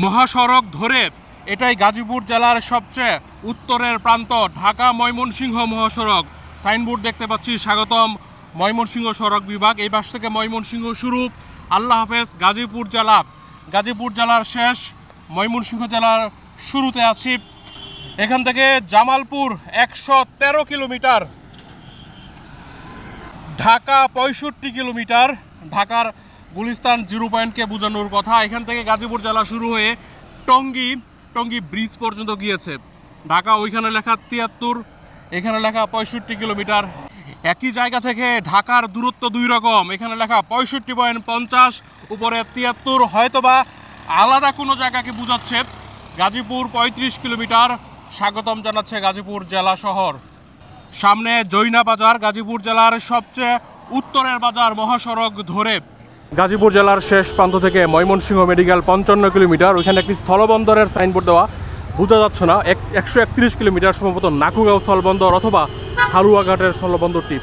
মহাসড়ক ধরে এটাই গাজীপুর জেলার সবচেয়ে উত্তরের প্রান্ত, ঢাকা ময়মনসিংহ মহাসড়ক। সাইনবোর্ড দেখতে পাচ্ছি, স্বাগতম ময়মনসিংহ সড়ক বিভাগ। এই পাশ থেকে ময়মনসিংহ শুরু। আল্লাহ হাফেজ গাজীপুর জেলা। গাজীপুর জেলার শেষ, ময়মনসিংহ জেলার শুরুতে আছি। এখান থেকে জামালপুর 113 কিলোমিটার, ঢাকা 65 কিলোমিটার। ঢাকার গুলিস্তান 0 পয়েন্টকে বোঝানোর কথা। এখান থেকে গাজীপুর জেলা শুরু হয়ে টঙ্গী ব্রিজ পর্যন্ত গিয়েছে। ঢাকা ওইখানে লেখা 73, এখানে লেখা 65 কিলোমিটার। একই জায়গা থেকে ঢাকার দূরত্ব দুই রকম, এখানে লেখা 65.50, উপরে 73, হয়তোবা আলাদা কোনো জায়গাকে বোঝাচ্ছে। গাজীপুর 35 কিলোমিটার। স্বাগতম জানাচ্ছে গাজীপুর জেলা শহর। সামনে জৈনা বাজার, গাজীপুর জেলার সবচেয়ে উত্তরের বাজার মহাসড়ক ধরে। গাজীপুর জেলার শেষ প্রান্ত থেকে ময়মনসিংহ মেডিকেল 55 কিলোমিটার। ওইখানে একটি স্থলবন্দরের সাইনবোর্ড দেওয়া, বোঝা যাচ্ছে না। 131 কিলোমিটার সম্ভবত নাকুগাঁও স্থলবন্দর অথবা হালুয়াঘাটের স্থলবন্দরটি।